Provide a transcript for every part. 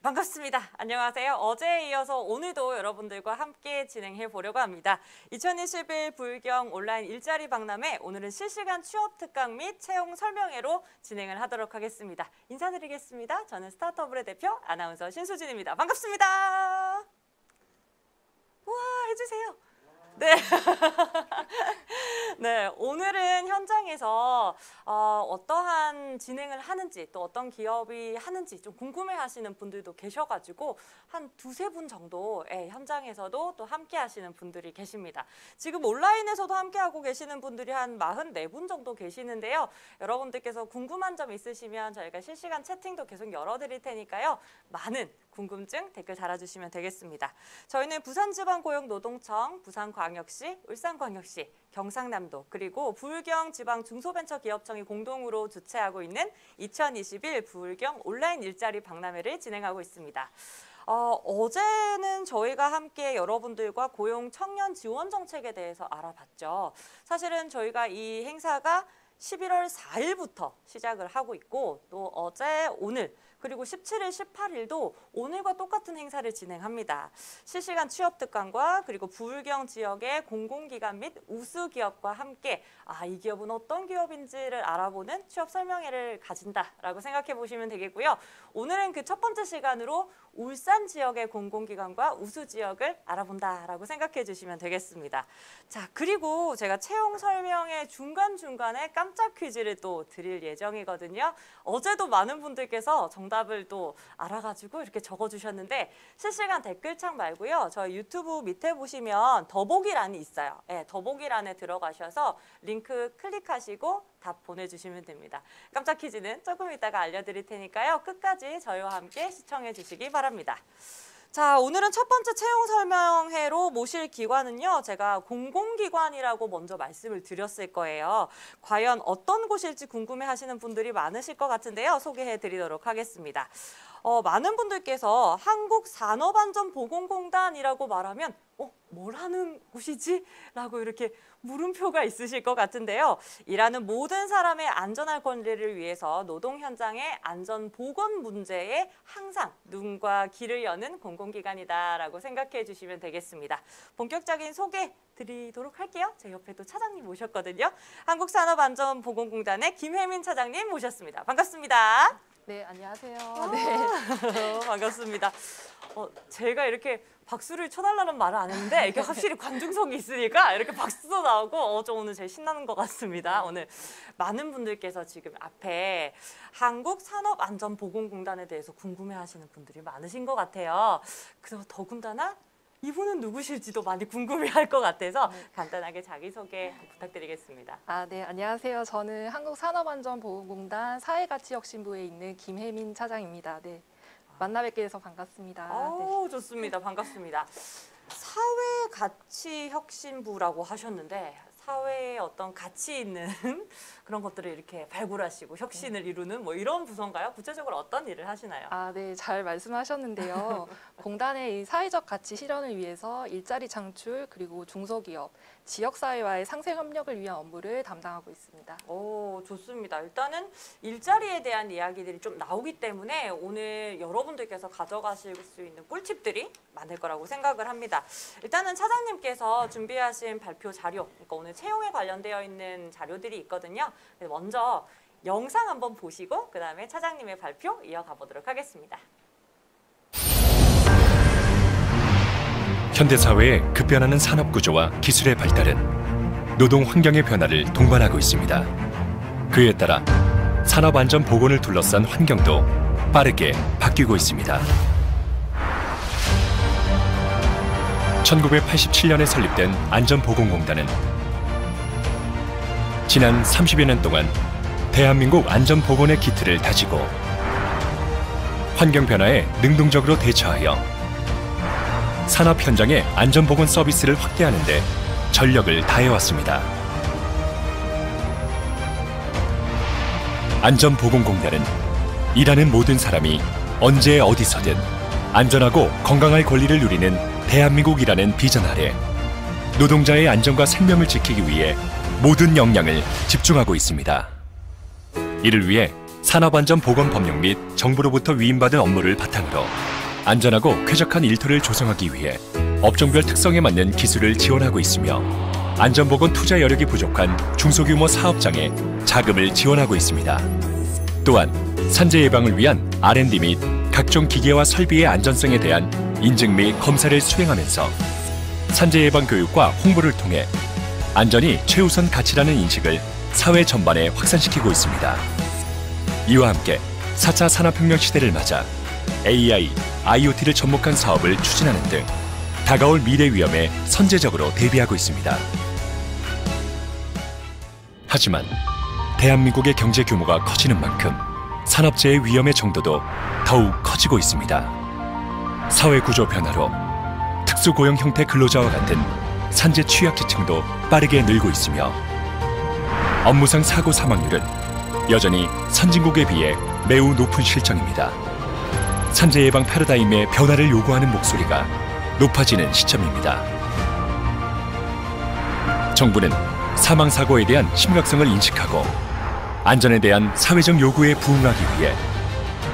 반갑습니다. 안녕하세요. 어제에 이어서 오늘도 여러분들과 함께 진행해 보려고 합니다. 2021 불경 온라인 일자리 박람회, 오늘은 실시간 취업 특강 및 채용 설명회로 진행을 하도록 하겠습니다. 인사드리겠습니다. 저는 스타트업의 대표 아나운서 신수진입니다. 반갑습니다. 우와, 해주세요. 네. 네, 오늘은 현장에서 어떠한 진행을 하는지 또 어떤 기업이 하는지 좀 궁금해하시는 분들도 계셔가지고 한 두세 분 정도 현장에서도 또 함께 하시는 분들이 계십니다. 지금 온라인에서도 함께하고 계시는 분들이 한 44분 정도 계시는데요. 여러분들께서 궁금한 점 있으시면 저희가 실시간 채팅도 계속 열어드릴 테니까요. 많은 궁금증 댓글 달아주시면 되겠습니다. 저희는 부산지방고용노동청, 부산광역시, 울산광역시, 경상남도 그리고 불경지방중소벤처기업청이 공동으로 주최하고 있는 2021 불경 온라인 일자리 박람회를 진행하고 있습니다. 어제는 저희가 함께 여러분들과 고용 청년 지원 정책에 대해서 알아봤죠. 사실은 저희가 이 행사가 11월 4일부터 시작을 하고 있고 또 어제, 오늘 그리고 17일, 18일도 오늘과 똑같은 행사를 진행합니다. 실시간 취업 특강과 그리고 불경 지역의 공공기관 및 우수기업과 함께 이 기업은 어떤 기업인지를 알아보는 취업 설명회를 가진다라고 생각해 보시면 되겠고요. 오늘은 그 첫 번째 시간으로 울산 지역의 공공기관과 우수 지역을 알아본다라고 생각해 주시면 되겠습니다. 자, 그리고 제가 채용 설명회 중간중간에 깜짝 퀴즈를 또 드릴 예정이거든요. 어제도 많은 분들께서 정답을 또 알아가지고 이렇게 적어주셨는데 실시간 댓글창 말고요. 저희 유튜브 밑에 보시면 더보기란이 있어요. 네, 더보기란에 들어가셔서 링크 클릭하시고 답 보내주시면 됩니다. 깜짝 퀴즈는 조금 이따가 알려드릴 테니까요. 끝까지 저희와 함께 시청해 주시기 바랍니다. 자, 오늘은 첫 번째 채용 설명회로 모실 기관은요. 제가 공공기관이라고 먼저 말씀을 드렸을 거예요. 과연 어떤 곳일지 궁금해하시는 분들이 많으실 것 같은데요. 소개해 드리도록 하겠습니다. 많은 분들께서 한국산업안전보건공단이라고 말하면 뭘 하는 곳이지? 라고 이렇게 물음표가 있으실 것 같은데요. 일하는 모든 사람의 안전한 권리를 위해서 노동 현장의 안전보건 문제에 항상 눈과 귀를 여는 공공기관이다라고 생각해 주시면 되겠습니다. 본격적인 소개 드리도록 할게요. 제 옆에 또 차장님 모셨거든요. 한국산업안전보건공단의 김혜민 차장님 모셨습니다. 반갑습니다. 네, 안녕하세요. 네. 반갑습니다. 제가 이렇게 박수를 쳐달라는 말을 안 했는데 이게 확실히 관중석이 있으니까 이렇게 박수도 나오고 좀 오늘 제일 신나는 것 같습니다. 오늘 많은 분들께서 지금 앞에 한국산업안전보건공단에 대해서 궁금해하시는 분들이 많으신 것 같아요. 그래서 더군다나 이분은 누구실지도 많이 궁금해할 것 같아서 간단하게 자기소개 부탁드리겠습니다. 네, 안녕하세요. 저는 한국산업안전보건공단 사회가치혁신부에 있는 김혜민 차장입니다. 네, 만나 뵙게 돼서 반갑습니다. 네. 좋습니다. 반갑습니다. 사회가치혁신부라고 하셨는데 사회에 어떤 가치 있는 그런 것들을 이렇게 발굴하시고 혁신을 이루는 뭐 이런 부서인가요? 구체적으로 어떤 일을 하시나요? 네, 잘 말씀하셨는데요. 공단의 이 사회적 가치 실현을 위해서 일자리 창출 그리고 중소기업, 지역사회와의 상생 협력을 위한 업무를 담당하고 있습니다. 좋습니다. 일단은 일자리에 대한 이야기들이 좀 나오기 때문에 오늘 여러분들께서 가져가실 수 있는 꿀팁들이 많을 거라고 생각을 합니다. 일단은 차장님께서 준비하신 발표 자료, 그러니까 오늘 채용에 관련되어 있는 자료들이 있거든요. 먼저 영상 한번 보시고 그 다음에 차장님의 발표 이어가 보도록 하겠습니다. 현대사회의 급변하는 산업구조와 기술의 발달은 노동 환경의 변화를 동반하고 있습니다. 그에 따라 산업안전보건을 둘러싼 환경도 빠르게 바뀌고 있습니다. 1987년에 설립된 안전보건공단은 지난 30여 년 동안 대한민국 안전보건의 기틀을 다지고 환경 변화에 능동적으로 대처하여 산업 현장의 안전보건 서비스를 확대하는 데 전력을 다해왔습니다. 안전보건공단은 일하는 모든 사람이 언제 어디서든 안전하고 건강할 권리를 누리는 대한민국이라는 비전 아래 노동자의 안전과 생명을 지키기 위해 모든 역량을 집중하고 있습니다. 이를 위해 산업안전보건법령 및 정부로부터 위임받은 업무를 바탕으로 안전하고 쾌적한 일터를 조성하기 위해 업종별 특성에 맞는 기술을 지원하고 있으며 안전보건 투자 여력이 부족한 중소규모 사업장에 자금을 지원하고 있습니다. 또한 산재 예방을 위한 R&D 및 각종 기계와 설비의 안전성에 대한 인증 및 검사를 수행하면서 산재 예방 교육과 홍보를 통해 안전이 최우선 가치라는 인식을 사회 전반에 확산시키고 있습니다. 이와 함께 4차 산업혁명 시대를 맞아 AI, IoT를 접목한 사업을 추진하는 등 다가올 미래 위험에 선제적으로 대비하고 있습니다. 하지만 대한민국의 경제 규모가 커지는 만큼 산업재해 위험의 정도도 더욱 커지고 있습니다. 사회 구조 변화로 특수고용 형태 근로자와 같은 산재 취약계층도 빠르게 늘고 있으며 업무상 사고 사망률은 여전히 선진국에 비해 매우 높은 실정입니다. 산재 예방 패러다임의 변화를 요구하는 목소리가 높아지는 시점입니다. 정부는 사망사고에 대한 심각성을 인식하고 안전에 대한 사회적 요구에 부응하기 위해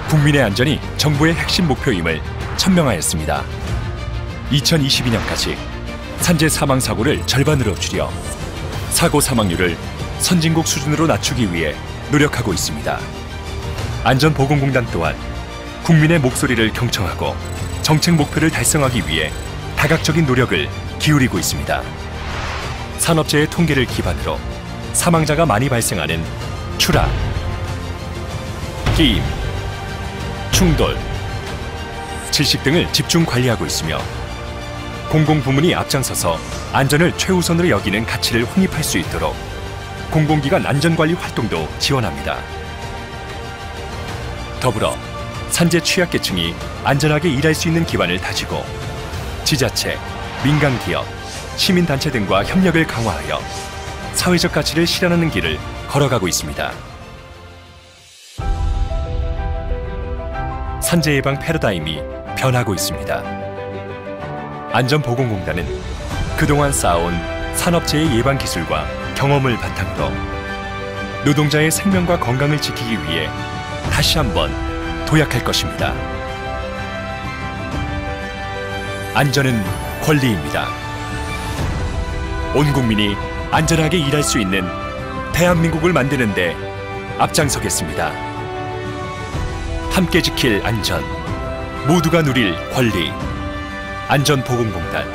국민의 안전이 정부의 핵심 목표임을 천명하였습니다. 2022년까지 산재 사망사고를 절반으로 줄여 사고 사망률을 선진국 수준으로 낮추기 위해 노력하고 있습니다. 안전보건공단 또한 국민의 목소리를 경청하고 정책 목표를 달성하기 위해 다각적인 노력을 기울이고 있습니다. 산업재해 통계를 기반으로 사망자가 많이 발생하는 추락, 끼임, 충돌, 질식 등을 집중 관리하고 있으며 공공부문이 앞장서서 안전을 최우선으로 여기는 가치를 확립할 수 있도록 공공기관 안전관리 활동도 지원합니다. 더불어 산재 취약계층이 안전하게 일할 수 있는 기반을 다지고 지자체, 민간기업, 시민단체 등과 협력을 강화하여 사회적 가치를 실현하는 길을 걸어가고 있습니다. 산재 예방 패러다임이 변하고 있습니다. 안전보건공단은 그동안 쌓아온 산업재해 예방 기술과 경험을 바탕으로 노동자의 생명과 건강을 지키기 위해 다시 한번 도약할 것입니다. 안전은 권리입니다. 온 국민이 안전하게 일할 수 있는 대한민국을 만드는 데 앞장서겠습니다. 함께 지킬 안전, 모두가 누릴 권리, 안전보건공단.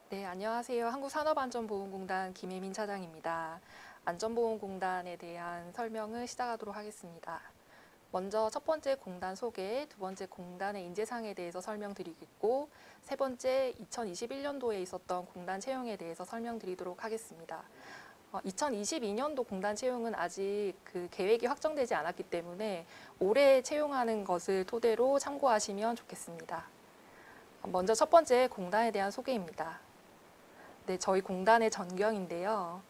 네, 안녕하세요. 한국산업안전보건공단 김혜민 차장입니다. 안전보건공단에 대한 설명을 시작하도록 하겠습니다. 먼저 첫 번째 공단 소개, 두 번째 공단의 인재상에 대해서 설명드리겠고, 세 번째 2021년도에 있었던 공단 채용에 대해서 설명드리도록 하겠습니다. 2022년도 공단 채용은 아직 그 계획이 확정되지 않았기 때문에 올해 채용하는 것을 토대로 참고하시면 좋겠습니다. 먼저 첫 번째 공단에 대한 소개입니다. 네, 저희 공단의 전경인데요.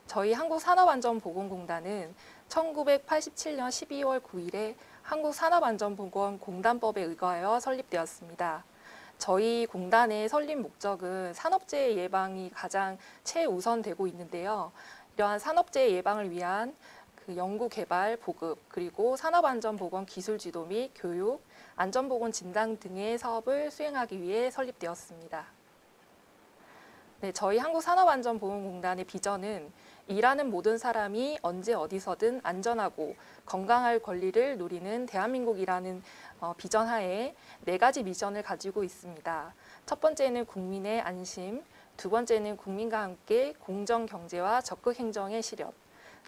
저희 한국산업안전보건공단은 1987년 12월 9일에 한국산업안전보건공단법에 의거하여 설립되었습니다. 저희 공단의 설립 목적은 산업재해 예방이 가장 최우선되고 있는데요. 이러한 산업재해 예방을 위한 그 연구 개발, 보급, 그리고 산업안전보건 기술 지도 및 교육, 안전보건 진단 등의 사업을 수행하기 위해 설립되었습니다. 네, 저희 한국산업안전보건공단의 비전은 일하는 모든 사람이 언제 어디서든 안전하고 건강할 권리를 누리는 대한민국이라는 비전 하에 4가지 미션을 가지고 있습니다. 첫 번째는 국민의 안심, 두 번째는 국민과 함께 공정 경제와 적극 행정의 실현,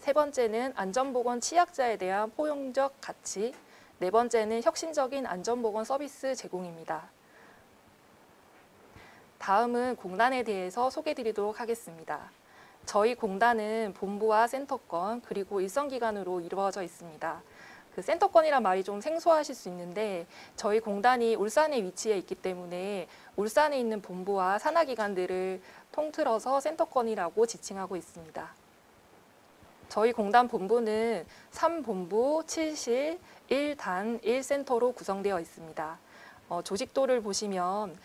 세 번째는 안전보건 취약자에 대한 포용적 가치, 네 번째는 혁신적인 안전보건 서비스 제공입니다. 다음은 공단에 대해서 소개드리도록 하겠습니다. 저희 공단은 본부와 센터권 그리고 일선기관으로 이루어져 있습니다. 그 센터권이란 말이 좀 생소하실 수 있는데 저희 공단이 울산에 위치해 있기 때문에 울산에 있는 본부와 산하기관들을 통틀어서 센터권이라고 지칭하고 있습니다. 저희 공단 본부는 3본부, 7실, 1단, 1센터로 구성되어 있습니다. 조직도를 보시면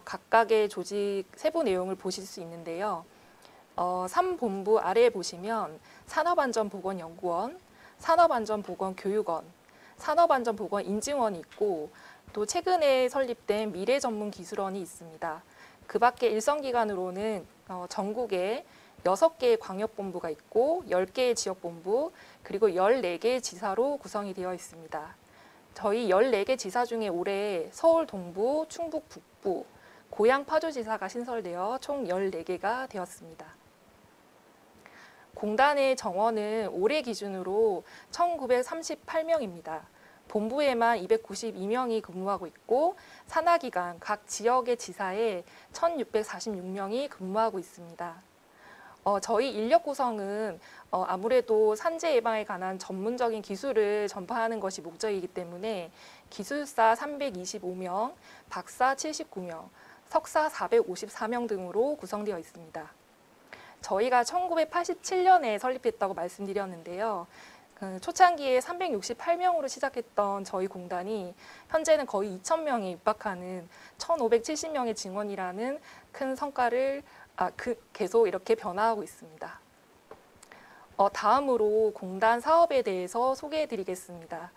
각각의 조직 세부 내용을 보실 수 있는데요. 3본부 아래에 보시면 산업안전보건연구원, 산업안전보건교육원, 산업안전보건인증원이 있고 또 최근에 설립된 미래전문기술원이 있습니다. 그 밖에 일선기관으로는 전국에 6개의 광역본부가 있고 10개의 지역본부 그리고 14개의 지사로 구성이 되어 있습니다. 저희 14개 지사 중에 올해 서울 동부, 충북 북부, 고양 파주지사가 신설되어 총 14개가 되었습니다. 공단의 정원은 올해 기준으로 1938명입니다. 본부에만 292명이 근무하고 있고 산하기관 각 지역의 지사에 1646명이 근무하고 있습니다. 저희 인력 구성은 아무래도 산재 예방에 관한 전문적인 기술을 전파하는 것이 목적이기 때문에 기술사 325명, 박사 79명, 석사 454명 등으로 구성되어 있습니다. 저희가 1987년에 설립했다고 말씀드렸는데요. 초창기에 368명으로 시작했던 저희 공단이 현재는 거의 2,000명에 육박하는 1,570명의 증원이라는 큰 성과를 계속 이렇게 변화하고 있습니다. 다음으로 공단 사업에 대해서 소개해 드리겠습니다.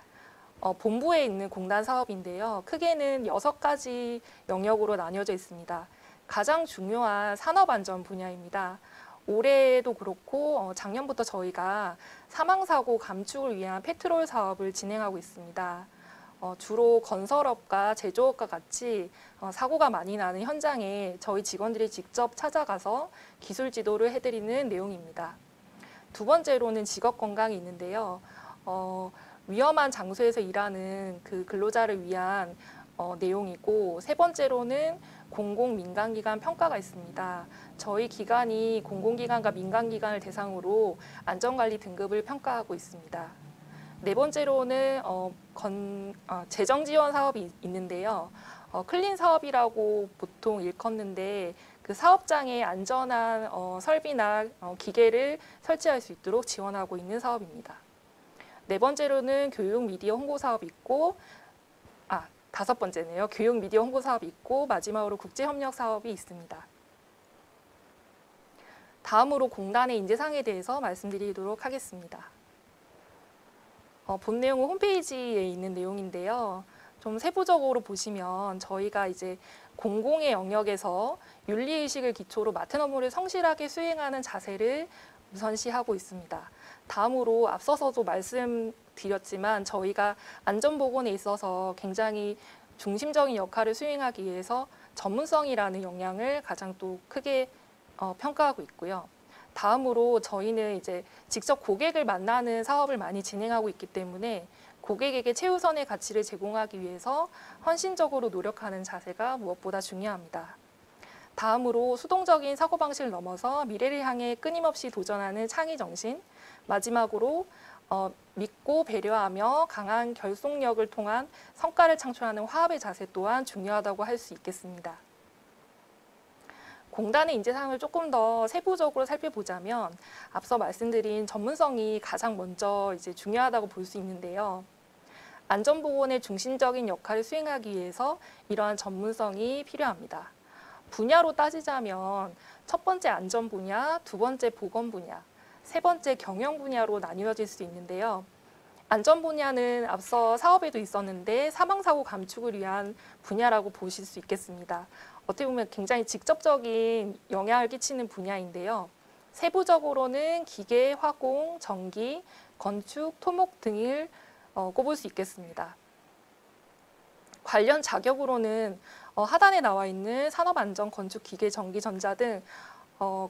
본부에 있는 공단 사업인데요. 크게는 6가지 영역으로 나뉘어져 있습니다. 가장 중요한 산업안전 분야입니다. 올해도 그렇고 작년부터 저희가 사망사고 감축을 위한 페트롤 사업을 진행하고 있습니다. 주로 건설업과 제조업과 같이 사고가 많이 나는 현장에 저희 직원들이 직접 찾아가서 기술 지도를 해드리는 내용입니다. 두 번째로는 직업 건강이 있는데요. 위험한 장소에서 일하는 그 근로자를 위한 내용이고 세 번째로는 공공민간기관 평가가 있습니다. 저희 기관이 공공기관과 민간기관을 대상으로 안전관리 등급을 평가하고 있습니다. 네 번째로는 재정지원 사업이 있는데요. 클린 사업이라고 보통 일컫는데 그 사업장에 안전한 설비나 기계를 설치할 수 있도록 지원하고 있는 사업입니다. 네 번째로는 교육 미디어 홍보 사업이 있고 다섯 번째네요. 교육 미디어 홍보 사업이 있고 마지막으로 국제협력 사업이 있습니다. 다음으로 공단의 인재상에 대해서 말씀드리도록 하겠습니다. 본 내용은 홈페이지에 있는 내용인데요. 좀 세부적으로 보시면 저희가 이제 공공의 영역에서 윤리의식을 기초로 맡은 업무를 성실하게 수행하는 자세를 우선시하고 있습니다. 다음으로 앞서서도 말씀드렸지만 저희가 안전보건에 있어서 굉장히 중심적인 역할을 수행하기 위해서 전문성이라는 역량을 가장 또 크게 평가하고 있고요. 다음으로 저희는 이제 직접 고객을 만나는 사업을 많이 진행하고 있기 때문에 고객에게 최우선의 가치를 제공하기 위해서 헌신적으로 노력하는 자세가 무엇보다 중요합니다. 다음으로 수동적인 사고방식을 넘어서 미래를 향해 끊임없이 도전하는 창의정신, 마지막으로 믿고 배려하며 강한 결속력을 통한 성과를 창출하는 화합의 자세 또한 중요하다고 할 수 있겠습니다. 공단의 인재상을 조금 더 세부적으로 살펴보자면 앞서 말씀드린 전문성이 가장 먼저 이제 중요하다고 볼 수 있는데요. 안전보건의 중심적인 역할을 수행하기 위해서 이러한 전문성이 필요합니다. 분야로 따지자면 첫 번째 안전 분야, 두 번째 보건 분야, 세 번째 경영 분야로 나뉘어질 수 있는데요. 안전 분야는 앞서 사업에도 있었는데 사망사고 감축을 위한 분야라고 보실 수 있겠습니다. 어떻게 보면 굉장히 직접적인 영향을 끼치는 분야인데요. 세부적으로는 기계, 화공, 전기, 건축, 토목 등을 꼽을 수 있겠습니다. 관련 자격으로는 하단에 나와 있는 산업안전, 건축, 기계, 전기, 전자 등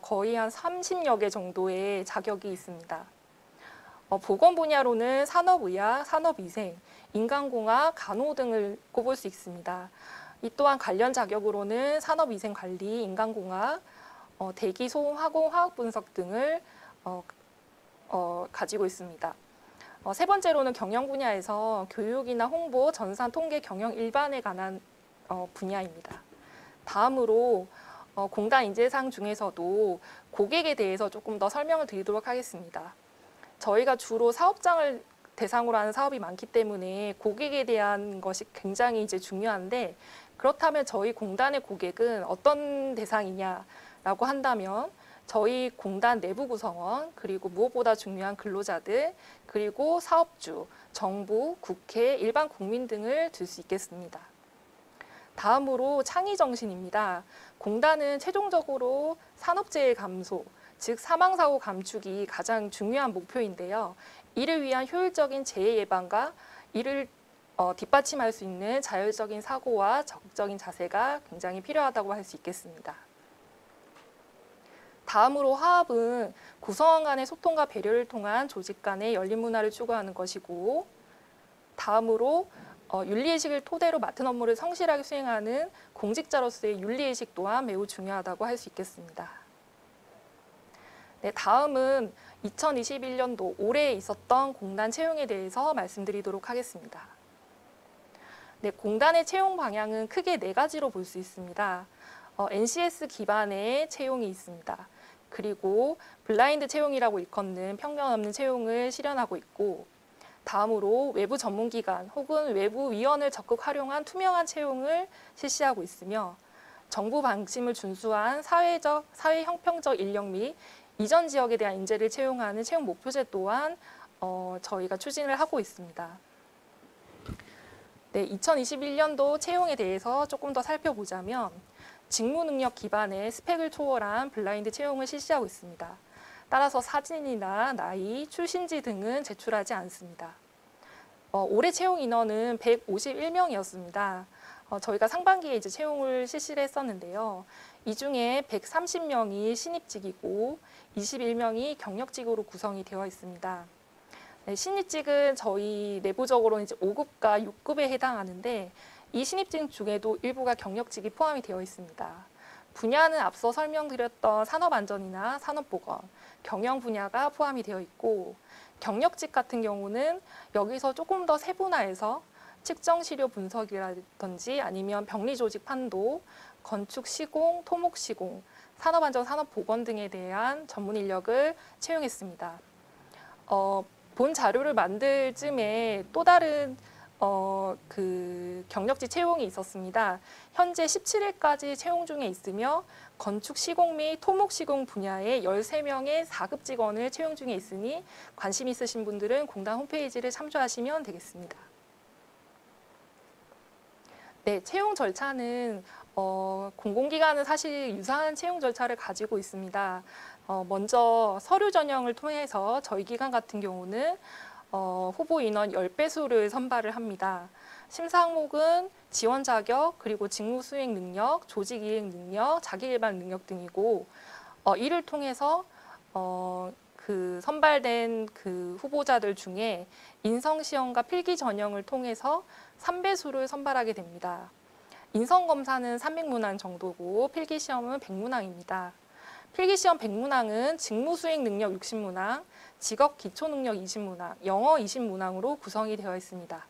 거의 한 30여 개 정도의 자격이 있습니다. 보건 분야로는 산업의학, 산업위생, 인간공학, 간호 등을 꼽을 수 있습니다. 이 또한 관련 자격으로는 산업위생관리, 인간공학, 대기, 소음, 화공, 화학분석 등을 가지고 있습니다. 세 번째로는 경영 분야에서 교육이나 홍보, 전산, 통계, 경영 일반에 관한 분야입니다. 다음으로 공단 인재상 중에서도 고객에 대해서 조금 더 설명을 드리도록 하겠습니다. 저희가 주로 사업장을 대상으로 하는 사업이 많기 때문에 고객에 대한 것이 굉장히 이제 중요한데 그렇다면 저희 공단의 고객은 어떤 대상이냐라고 한다면 저희 공단 내부 구성원, 그리고 무엇보다 중요한 근로자들, 그리고 사업주, 정부, 국회, 일반 국민 등을 들 수 있겠습니다. 다음으로 창의 정신입니다. 공단은 최종적으로 산업재해 감소, 즉 사망사고 감축이 가장 중요한 목표인데요. 이를 위한 효율적인 재해 예방과 이를 뒷받침할 수 있는 자율적인 사고와 적극적인 자세가 굉장히 필요하다고 할 수 있겠습니다. 다음으로 화합은 구성원 간의 소통과 배려를 통한 조직 간의 열린 문화를 추구하는 것이고, 다음으로 윤리의식을 토대로 맡은 업무를 성실하게 수행하는 공직자로서의 윤리의식 또한 매우 중요하다고 할 수 있겠습니다. 네, 다음은 2021년도 올해 있었던 공단 채용에 대해서 말씀드리도록 하겠습니다. 네, 공단의 채용 방향은 크게 4가지로 볼 수 있습니다. NCS 기반의 채용이 있습니다. 그리고 블라인드 채용이라고 일컫는 편견 없는 채용을 실현하고 있고, 다음으로 외부 전문기관 혹은 외부 위원을 적극 활용한 투명한 채용을 실시하고 있으며, 정부 방침을 준수한 사회 형평적 인력 및 이전 지역에 대한 인재를 채용하는 채용 목표제 또한 저희가 추진을 하고 있습니다. 네, 2021년도 채용에 대해서 조금 더 살펴보자면 직무 능력 기반의 스펙을 초월한 블라인드 채용을 실시하고 있습니다. 따라서 사진이나 나이, 출신지 등은 제출하지 않습니다. 올해 채용 인원은 151명이었습니다. 저희가 상반기에 이제 채용을 실시를 했었는데요. 이 중에 130명이 신입직이고 21명이 경력직으로 구성이 되어 있습니다. 네, 신입직은 저희 내부적으로는 이제 5급과 6급에 해당하는데, 이 신입직 중에도 일부가 경력직이 포함이 되어 있습니다. 분야는 앞서 설명드렸던 산업안전이나 산업보건, 경영 분야가 포함이 되어 있고, 경력직 같은 경우는 여기서 조금 더 세분화해서 측정 시료 분석이라든지 아니면 병리 조직 판도, 건축 시공, 토목 시공, 산업안전, 산업보건 등에 대한 전문 인력을 채용했습니다. 본 자료를 만들 즈음에 또 다른 그 경력직 채용이 있었습니다. 현재 17일까지 채용 중에 있으며 건축 시공 및 토목 시공 분야에 13명의 4급 직원을 채용 중에 있으니 관심 있으신 분들은 공단 홈페이지를 참조하시면 되겠습니다. 네, 채용 절차는 공공기관은 사실 유사한 채용 절차를 가지고 있습니다. 먼저 서류 전형을 통해서 저희 기관 같은 경우는 후보 인원 10배수를 선발을 합니다. 심사 항목은 지원 자격, 그리고 직무 수행 능력, 조직 이행 능력, 자기 개발 능력 등이고, 이를 통해서 그 선발된 그 후보자들 중에 인성 시험과 필기 전형을 통해서 3배수를 선발하게 됩니다. 인성 검사는 300문항 정도고 필기 시험은 100문항입니다. 필기 시험 100문항은 직무 수행 능력 60문항, 직업 기초 능력 20문항, 영어 20문항으로 구성이 되어 있습니다.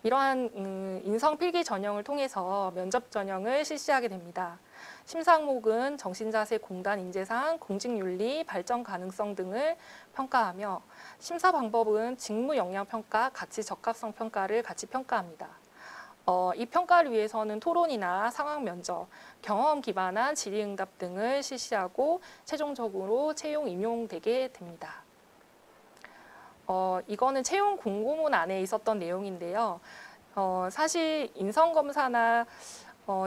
이러한 인성 필기 전형을 통해서 면접 전형을 실시하게 됩니다. 심사 항목은 정신자세 공단 인재상, 공직윤리, 발전 가능성 등을 평가하며, 심사 방법은 직무 역량 평가, 가치 적합성 평가를 같이 평가합니다. 이 평가를 위해서는 토론이나 상황 면접, 경험 기반한 질의응답 등을 실시하고 최종적으로 채용 임용되게 됩니다. 이거는 채용 공고문 안에 있었던 내용인데요. 사실 인성검사나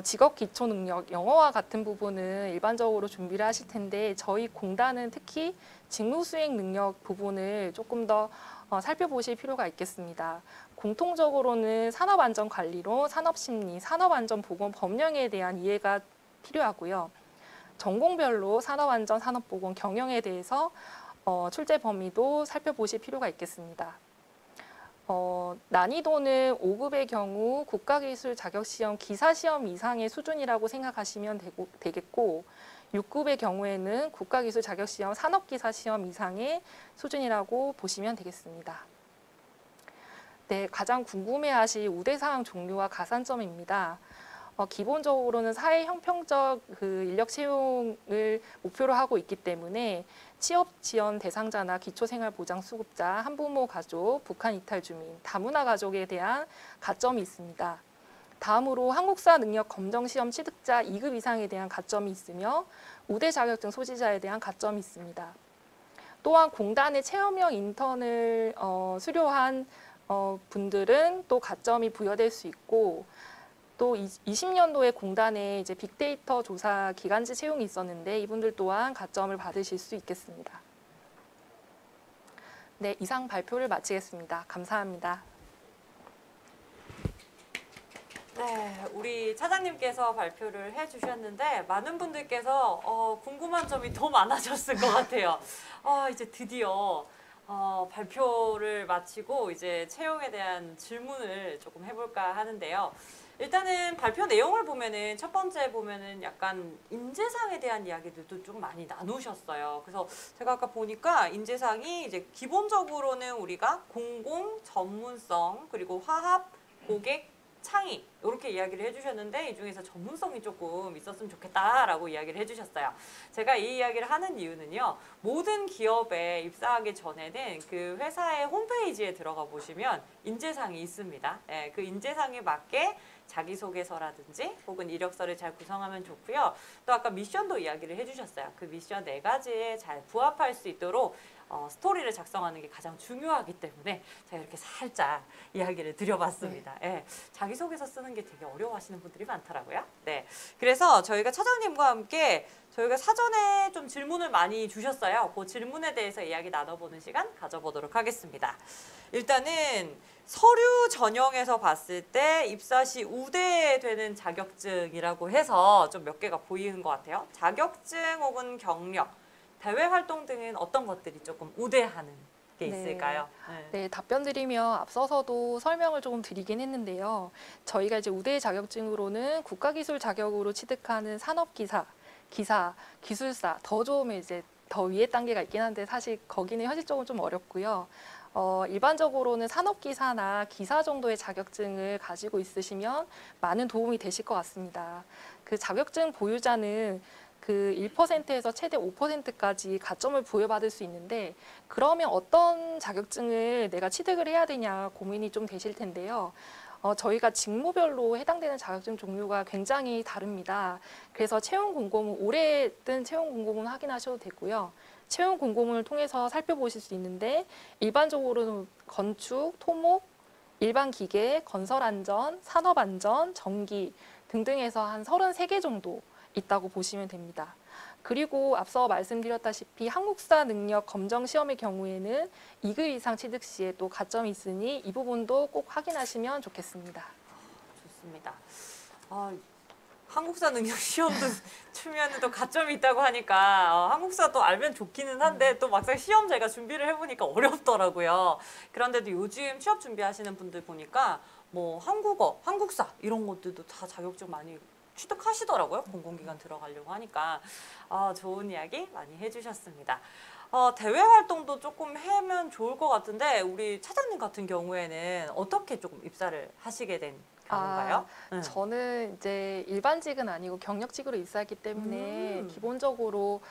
직업 기초 능력, 영어와 같은 부분은 일반적으로 준비를 하실 텐데, 저희 공단은 특히 직무 수행 능력 부분을 조금 더 살펴보실 필요가 있겠습니다. 공통적으로는 산업안전관리론, 산업심리, 산업안전보건 법령에 대한 이해가 필요하고요. 전공별로 산업안전, 산업보건, 경영에 대해서 출제 범위도 살펴보실 필요가 있겠습니다. 난이도는 5급의 경우 국가기술 자격시험, 기사시험 이상의 수준이라고 생각하시면 되겠고, 6급의 경우에는 국가기술 자격시험, 산업기사시험 이상의 수준이라고 보시면 되겠습니다. 네, 가장 궁금해하실 우대사항 종류와 가산점입니다. 기본적으로는 사회 형평적 인력 채용을 목표로 하고 있기 때문에 취업 지원 대상자나 기초생활보장수급자, 한부모 가족, 북한 이탈 주민, 다문화 가족에 대한 가점이 있습니다. 다음으로 한국사 능력 검정 시험 취득자 2급 이상에 대한 가점이 있으며 우대 자격증 소지자에 대한 가점이 있습니다. 또한 공단의 체험형 인턴을 수료한 분들은 또 가점이 부여될 수 있고, 또 20년도에 공단에 이제 빅데이터 조사 기간제 채용이 있었는데 이분들 또한 가점을 받으실 수 있겠습니다. 네, 이상 발표를 마치겠습니다. 감사합니다. 네, 우리 차장님께서 발표를 해주셨는데 많은 분들께서 궁금한 점이 더 많아졌을 것 같아요. 이제 드디어 발표를 마치고 이제 채용에 대한 질문을 조금 해볼까 하는데요. 일단은 발표 내용을 보면은 첫 번째 보면은 약간 인재상에 대한 이야기들도 좀 많이 나누셨어요. 그래서 제가 아까 보니까 인재상이 이제 기본적으로는 우리가 공공, 전문성, 그리고 화합, 고객, 창의 이렇게 이야기를 해주셨는데 이 중에서 전문성이 조금 있었으면 좋겠다라고 이야기를 해주셨어요. 제가 이 이야기를 하는 이유는요. 모든 기업에 입사하기 전에는 그 회사의 홈페이지에 들어가 보시면 인재상이 있습니다. 네, 그 인재상에 맞게 자기소개서라든지 혹은 이력서를 잘 구성하면 좋고요. 또 아까 미션도 이야기를 해주셨어요. 그 미션 4가지에 잘 부합할 수 있도록 스토리를 작성하는 게 가장 중요하기 때문에 제가 이렇게 살짝 이야기를 드려봤습니다. 네. 자기소개서 쓰는 게 되게 어려워하시는 분들이 많더라고요. 네, 그래서 저희가 차장님과 함께 저희가 사전에 좀 질문을 많이 주셨어요. 그 질문에 대해서 이야기 나눠보는 시간 가져보도록 하겠습니다. 일단은 서류 전형에서 봤을 때 입사 시 우대되는 자격증이라고 해서 좀 몇 개가 보이는 것 같아요. 자격증 혹은 경력, 대외 활동 등은 어떤 것들이 조금 우대하는 게 있을까요? 네, 답변 드리며 앞서서도 설명을 조금 드리긴 했는데요. 저희가 이제 우대 자격증으로는 국가기술 자격으로 취득하는 산업기사, 기사, 기술사, 더 좀 이제 더 위에 단계가 있긴 한데 사실 거기는 현실적으로 좀 어렵고요. 일반적으로는 산업기사나 기사 정도의 자격증을 가지고 있으시면 많은 도움이 되실 것 같습니다. 그 자격증 보유자는 그 1%에서 최대 5%까지 가점을 부여받을 수 있는데 그러면 어떤 자격증을 내가 취득을 해야 되냐 고민이 좀 되실 텐데요. 저희가 직무별로 해당되는 자격증 종류가 굉장히 다릅니다. 그래서 채용 공고문, 오래된 채용 공고문 확인하셔도 되고요. 채용 공고문을 통해서 살펴보실 수 있는데 일반적으로는 건축, 토목, 일반 기계, 건설안전, 산업안전, 전기 등등에서 한 33개 정도 있다고 보시면 됩니다. 그리고 앞서 말씀드렸다시피 한국사 능력 검정 시험의 경우에는 2급 이상 취득 시에 또 가점이 있으니 이 부분도 꼭 확인하시면 좋겠습니다. 좋습니다. 한국사 능력 시험도 치면 또 가점이 있다고 하니까 한국사 또 알면 좋기는 한데 또 막상 시험 제가 준비를 해보니까 어렵더라고요. 그런데도 요즘 취업 준비하시는 분들 보니까 뭐 한국어, 한국사 이런 것들도 다 자격증 많이 취득하시더라고요. 공공기관 들어가려고 하니까. 좋은 이야기 많이 해주셨습니다. 대외 활동도 조금 하면 좋을 것 같은데 우리 차장님 같은 경우에는 어떻게 조금 입사를 하시게 된 경우인가요? 저는 이제 일반직은 아니고 경력직으로 입사했기 때문에 기본적으로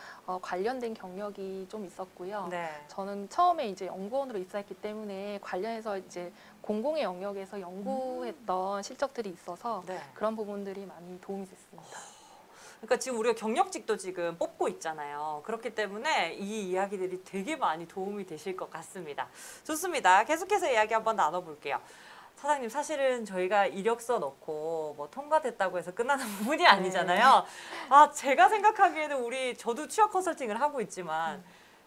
관련된 경력이 좀 있었고요. 네. 저는 처음에 이제 연구원으로 입사했기 때문에 관련해서 이제 공공의 영역에서 연구했던 실적들이 있어서 네. 그런 부분들이 많이 도움이 됐습니다. 그러니까 지금 우리가 경력직도 지금 뽑고 있잖아요. 그렇기 때문에 이 이야기들이 되게 많이 도움이 되실 것 같습니다. 좋습니다. 계속해서 이야기 한번 나눠볼게요. 사장님, 사실은 저희가 이력서 넣고 뭐 통과됐다고 해서 끝나는 부분이 아니잖아요. 제가 생각하기에는 저도 취업 컨설팅을 하고 있지만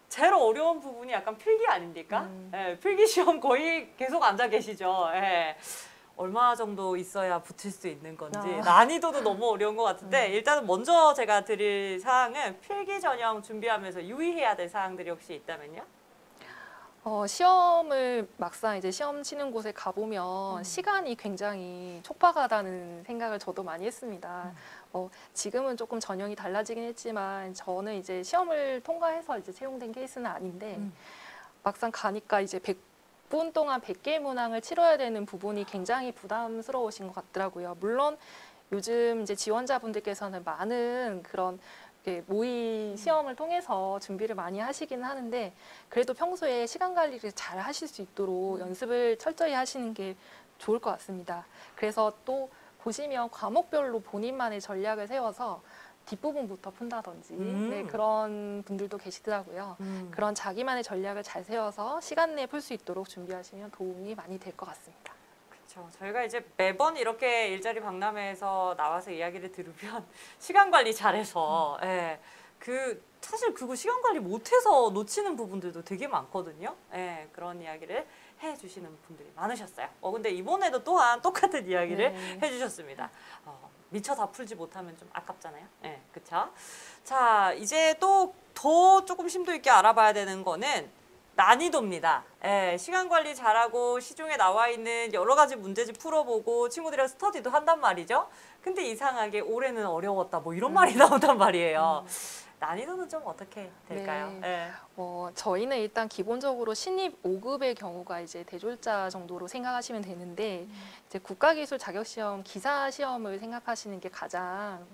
제일 어려운 부분이 약간 필기 아닙니까? 예, 필기 시험 거의 계속 앉아 계시죠. 예. 얼마 정도 있어야 붙을 수 있는 건지 난이도도 너무 어려운 것 같은데 일단은 먼저 제가 드릴 사항은 필기 전형 준비하면서 유의해야 될 사항들이 혹시 있다면요? 시험을 막상 이제 시험 치는 곳에 가보면 시간이 굉장히 촉박하다는 생각을 저도 많이 했습니다. 지금은 조금 전형이 달라지긴 했지만 저는 이제 시험을 통과해서 이제 채용된 케이스는 아닌데 막상 가니까 이제 100분 동안 100개의 문항을 치러야 되는 부분이 굉장히 부담스러우신 것 같더라고요. 물론 요즘 이제 지원자분들께서는 많은 그런 모의 시험을 통해서 준비를 많이 하시긴 하는데 그래도 평소에 시간 관리를 잘 하실 수 있도록 연습을 철저히 하시는 게 좋을 것 같습니다. 그래서 또 보시면 과목별로 본인만의 전략을 세워서 뒷부분부터 푼다든지 네, 그런 분들도 계시더라고요. 그런 자기만의 전략을 잘 세워서 시간 내에 풀 수 있도록 준비하시면 도움이 많이 될 것 같습니다. 그렇죠. 저희가 이제 매번 이렇게 일자리 박람회에서 나와서 이야기를 들으면 시간 관리 잘해서 예, 사실 그거 시간 관리 못해서 놓치는 부분들도 되게 많거든요. 예, 그런 이야기를 해주시는 분들이 많으셨어요. 근데 이번에도 또한 똑같은 이야기를 네. 해주셨습니다. 미처 다 풀지 못하면 좀 아깝잖아요. 예, 그렇죠. 자, 이제 또 더 조금 심도 있게 알아봐야 되는 거는 난이도입니다. 예, 시간 관리 잘하고 시중에 나와 있는 여러 가지 문제집 풀어보고 친구들이랑 스터디도 한단 말이죠. 근데 이상하게 올해는 어려웠다 뭐 이런 말이 나온단 말이에요. 난이도는 좀 어떻게 될까요? 네. 예. 저희는 일단 기본적으로 신입 5급의 경우가 이제 대졸자 정도로 생각하시면 되는데 이제 국가기술 자격시험 기사 시험을 생각하시는 게 가장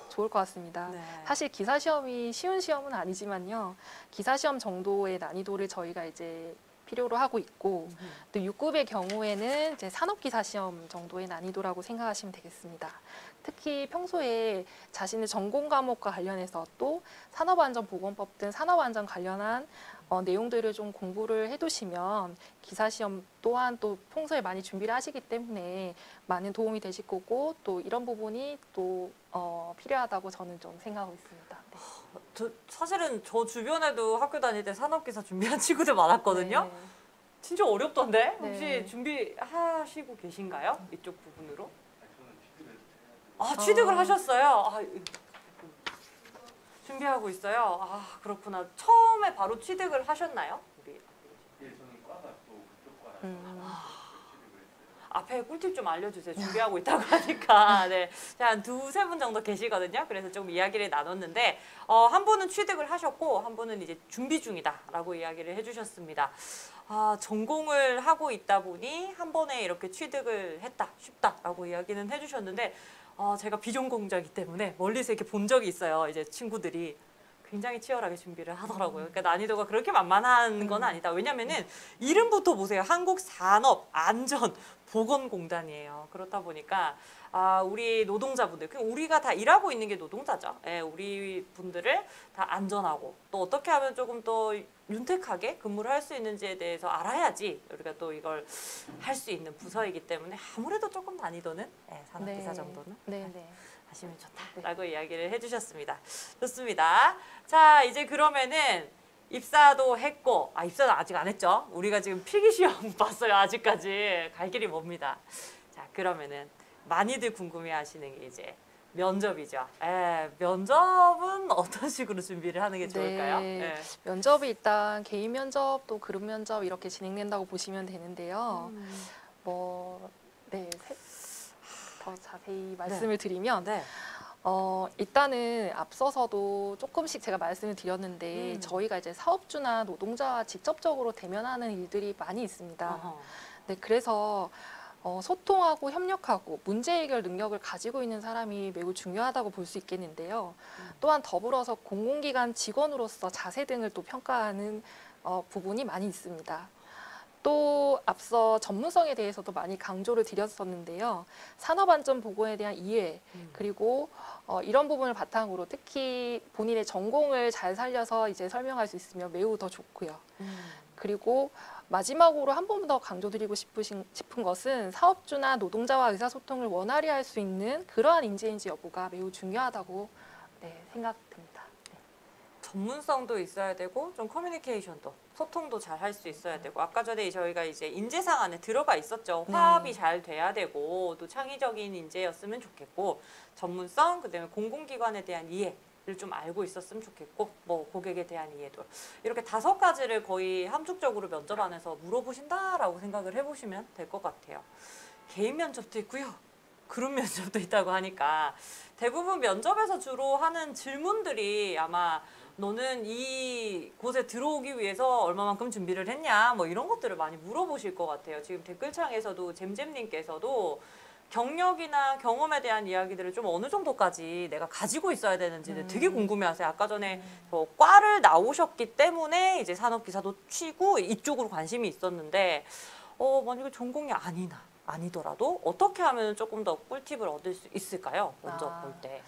좋을 것 같습니다. 네. 사실 기사 시험이 쉬운 시험은 아니지만요. 기사 시험 정도의 난이도를 저희가 이제 필요로 하고 있고 또 6급의 경우에는 이제 산업기사 시험 정도의 난이도라고 생각하시면 되겠습니다. 특히 평소에 자신의 전공 과목과 관련해서 또 산업안전보건법 등 산업안전 관련한 내용들을 좀 공부를 해두시면 기사 시험 또한 또 평소에 많이 준비를 하시기 때문에 많은 도움이 되실 거고 또 이런 부분이 또 필요하다고 저는 좀 생각하고 있습니다. 네. 사실은 저 주변에도 학교 다닐 때 산업기사 준비한 친구들 많았거든요. 네. 진짜 어렵던데? 혹시 네. 준비하시고 계신가요? 이쪽 부분으로? 저는 취득을 하셨어요? 준비하고 있어요? 그렇구나. 처음에 바로 취득을 하셨나요? 우리. 예, 저는 과가 또 그쪽 과라 취직을 했어요. 앞에 꿀팁 좀 알려주세요. 준비하고 있다고 하니까. 네. 한 두세 분 정도 계시거든요. 그래서 조금 이야기를 나눴는데, 한 분은 취득을 하셨고, 한 분은 이제 준비 중이다라고 이야기를 해주셨습니다. 전공을 하고 있다 보니 한 번에 이렇게 취득을 했다, 쉽다라고 이야기는 해주셨는데, 제가 비전공자이기 때문에 멀리서 이렇게 본 적이 있어요. 이제 친구들이. 굉장히 치열하게 준비를 하더라고요. 그러니까 난이도가 그렇게 만만한 건 아니다. 왜냐면은 이름부터 보세요. 한국산업안전보건공단이에요. 그렇다 보니까 우리 노동자분들, 그냥 우리가 다 일하고 있는 게 노동자죠. 예, 우리 분들을 다 안전하고 또 어떻게 하면 조금 더 윤택하게 근무를 할 수 있는지에 대해서 알아야지 우리가 또 이걸 할 수 있는 부서이기 때문에 아무래도 조금 난이도는 산업기사 정도는 네. 하시면 좋다라고 이야기를 해주셨습니다. 좋습니다. 자, 이제 그러면은 입사도 했고, 입사는 아직 안 했죠. 우리가 지금 필기시험 봤어요. 아직까지 갈 길이 멉니다. 자, 그러면은 많이들 궁금해하시는 게 이제 면접이죠. 면접은 어떤 식으로 준비를 하는 게 좋을까요? 네. 면접이 일단 개인 면접 또 그룹 면접 이렇게 진행된다고 보시면 되는데요. 더 자세히 말씀을 드리면 일단은 앞서서도 조금씩 제가 말씀을 드렸는데 저희가 이제 사업주나 노동자와 직접적으로 대면하는 일들이 많이 있습니다. 네, 그래서 소통하고 협력하고 문제 해결 능력을 가지고 있는 사람이 매우 중요하다고 볼 수 있겠는데요. 또한 더불어서 공공기관 직원으로서 자세 등을 또 평가하는 부분이 많이 있습니다. 또 앞서 전문성에 대해서도 많이 강조를 드렸었는데요. 산업안전보건에 대한 이해 그리고 이런 부분을 바탕으로 특히 본인의 전공을 잘 살려서 이제 설명할 수 있으면 매우 더 좋고요. 그리고 마지막으로 한 번 더 강조드리고 싶은 것은 사업주나 노동자와 의사소통을 원활히 할 수 있는 그러한 인재인지 여부가 매우 중요하다고 생각됩니다. 전문성도 있어야 되고 좀 커뮤니케이션도 소통도 잘 할 수 있어야 되고 아까 전에 저희가 이제 인재상 안에 들어가 있었죠. 화합이 잘 돼야 되고 또 창의적인 인재였으면 좋겠고 전문성 그다음에 공공기관에 대한 이해를 좀 알고 있었으면 좋겠고 뭐 고객에 대한 이해도 이렇게 5가지를 거의 함축적으로 면접 안에서 물어보신다라고 생각을 해보시면 될 것 같아요. 개인 면접도 있고요. 그룹 면접도 있다고 하니까 대부분 면접에서 주로 하는 질문들이 아마 너는 이 곳에 들어오기 위해서 얼마만큼 준비를 했냐 뭐 이런 것들을 많이 물어보실 것 같아요. 지금 댓글창에서도 잼잼님께서도 경력이나 경험에 대한 이야기들을 좀 어느 정도까지 내가 가지고 있어야 되는지를 되게 궁금해하세요. 아까 전에 과를 나오셨기 때문에 이제 산업기사도 치고 이쪽으로 관심이 있었는데 만약에 전공이 아니나 아니더라도 어떻게 하면 조금 더 꿀팁을 얻을 수 있을까요? 먼저 볼 때.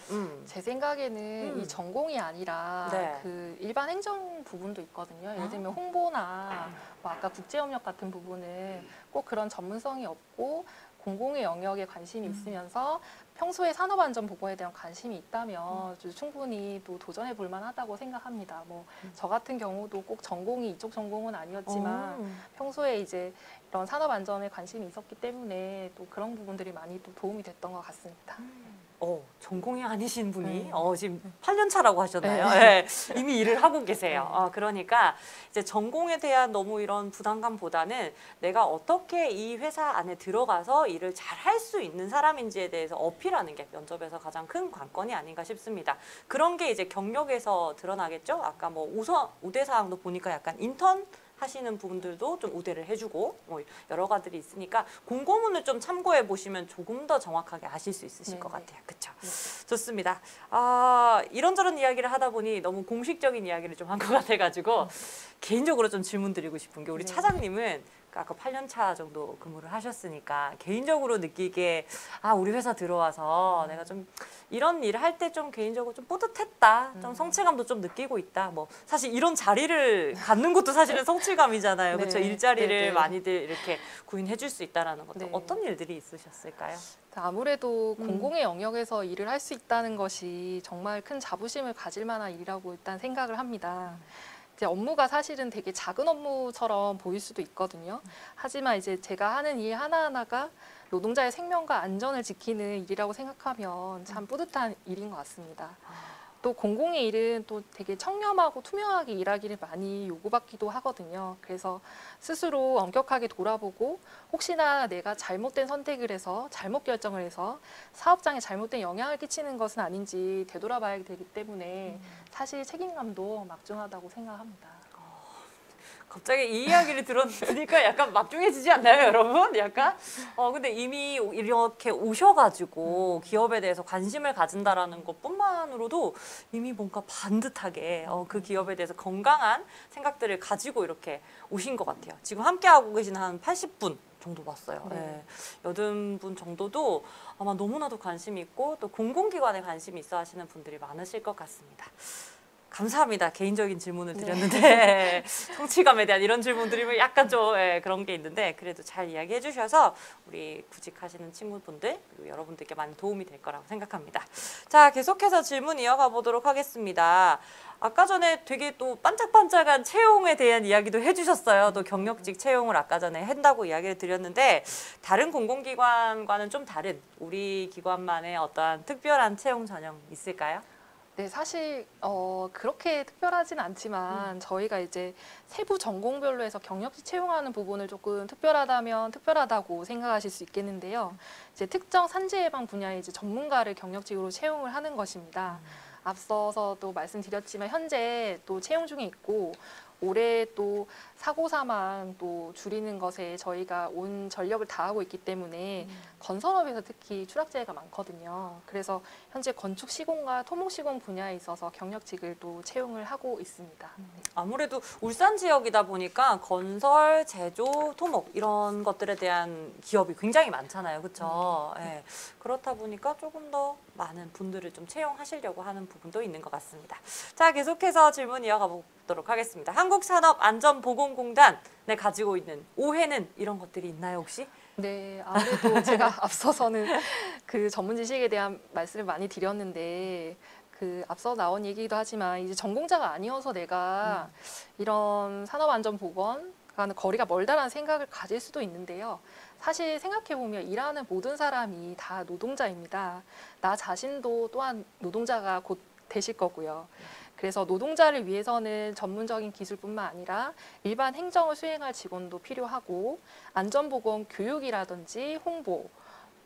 제 생각에는 이 전공이 아니라 네. 그 일반 행정 부분도 있거든요. 예를 들면 홍보나 뭐 아까 국제협력 같은 부분은 꼭 그런 전문성이 없고 공공의 영역에 관심이 있으면서 평소에 산업안전보건에 대한 관심이 있다면 충분히 또 도전해 볼 만하다고 생각합니다. 뭐 저 같은 경우도 꼭 전공이 이쪽 전공은 아니었지만 평소에 이제 이런 산업안전에 관심이 있었기 때문에 또 그런 부분들이 많이 또 도움이 됐던 것 같습니다. 전공이 아니신 분이 지금 8년 차라고 하셨나요? 네. 이미 일을 하고 계세요. 그러니까 이제 전공에 대한 너무 이런 부담감보다는 내가 어떻게 이 회사 안에 들어가서 일을 잘 할 수 있는 사람인지에 대해서 어필하는 게 면접에서 가장 큰 관건이 아닌가 싶습니다. 그런 게 이제 경력에서 드러나겠죠? 아까 뭐 우대 사항도 보니까 약간 인턴 하시는 부분들도 좀 우대를 해주고 뭐 여러 가지들이 있으니까 공고문을 좀 참고해 보시면 조금 더 정확하게 아실 수 있으실 것 같아요. 그렇죠? 좋습니다. 이런저런 이야기를 하다 보니 너무 공식적인 이야기를 좀 한 것 같아가지고 개인적으로 좀 질문 드리고 싶은 게 우리 차장님은 아까 8년 차 정도 근무를 하셨으니까 개인적으로 느끼기에 우리 회사 들어와서 내가 좀 이런 일을 할 때 좀 개인적으로 좀 뿌듯했다. 좀 성취감도 좀 느끼고 있다. 뭐 사실 이런 자리를 갖는 것도 사실은 성취감이잖아요. 그렇죠? 일자리를 많이들 이렇게 구인해 줄 수 있다라는 것도 어떤 일들이 있으셨을까요? 아무래도 공공의 영역에서 일을 할 수 있다는 것이 정말 큰 자부심을 가질 만한 일이라고 일단 생각을 합니다. 이제 업무가 사실은 되게 작은 업무처럼 보일 수도 있거든요. 하지만 이제 제가 하는 일 하나하나가 노동자의 생명과 안전을 지키는 일이라고 생각하면 참 뿌듯한 일인 것 같습니다. 또 공공의 일은 또 되게 청렴하고 투명하게 일하기를 많이 요구받기도 하거든요. 그래서 스스로 엄격하게 돌아보고 혹시나 내가 잘못된 선택을 해서 잘못 결정을 해서 사업장에 잘못된 영향을 끼치는 것은 아닌지 되돌아봐야 되기 때문에 사실 책임감도 막중하다고 생각합니다. 갑자기 이 이야기를 들으니까 약간 막중해지지 않나요, 여러분? 약간? 근데 이미 이렇게 오셔가지고 기업에 대해서 관심을 가진다라는 것뿐만으로도 이미 뭔가 반듯하게 그 기업에 대해서 건강한 생각들을 가지고 이렇게 오신 것 같아요. 지금 함께하고 계신 한 80분 정도 봤어요. 네. 80분 정도도 아마 너무나도 관심이 있고 또 공공기관에 관심이 있어 하시는 분들이 많으실 것 같습니다. 감사합니다. 개인적인 질문을 드렸는데 성취감에 대한 이런 질문 드리면 약간 좀 그런 게 있는데 그래도 잘 이야기해 주셔서 우리 구직하시는 친구분들 그리고 여러분들께 많은 도움이 될 거라고 생각합니다. 자, 계속해서 질문 이어가 보도록 하겠습니다. 아까 전에 되게 또 반짝반짝한 채용에 대한 이야기도 해주셨어요. 또 경력직 채용을 아까 전에 한다고 이야기를 드렸는데 다른 공공기관과는 좀 다른 우리 기관만의 어떠한 특별한 채용 전형 있을까요? 네, 사실 그렇게 특별하진 않지만 저희가 이제 세부 전공별로 해서 경력직 채용하는 부분을 조금 특별하다면 특별하다고 생각하실 수 있겠는데요. 이제 특정 산재 예방 분야의 이제 전문가를 경력직으로 채용을 하는 것입니다. 앞서서도 말씀드렸지만 현재 또 채용 중에 있고 올해 또 사고 사망 또 줄이는 것에 저희가 온 전력을 다하고 있기 때문에 건설업에서 특히 추락재해가 많거든요. 그래서 현재 건축 시공과 토목 시공 분야에 있어서 경력직을 또 채용을 하고 있습니다. 아무래도 울산 지역이다 보니까 건설, 제조, 토목 이런 것들에 대한 기업이 굉장히 많잖아요. 그렇죠? 네. 그렇다 보니까 조금 더 많은 분들을 좀 채용하시려고 하는 부분도 있는 것 같습니다. 자, 계속해서 질문 이어가 보도록 하겠습니다. 한국산업안전보건공단에 가지고 있는 오해는 이런 것들이 있나요, 혹시? 네, 아무래도 제가 앞서서는 그 전문 지식에 대한 말씀을 많이 드렸는데 그 앞서 나온 얘기기도 하지만 이제 전공자가 아니어서 내가 이런 산업안전보건과는 거리가 멀다라는 생각을 가질 수도 있는데요. 사실 생각해보면 일하는 모든 사람이 다 노동자입니다. 나 자신도 또한 노동자가 곧 되실 거고요. 그래서 노동자를 위해서는 전문적인 기술뿐만 아니라 일반 행정을 수행할 직원도 필요하고 안전보건 교육이라든지 홍보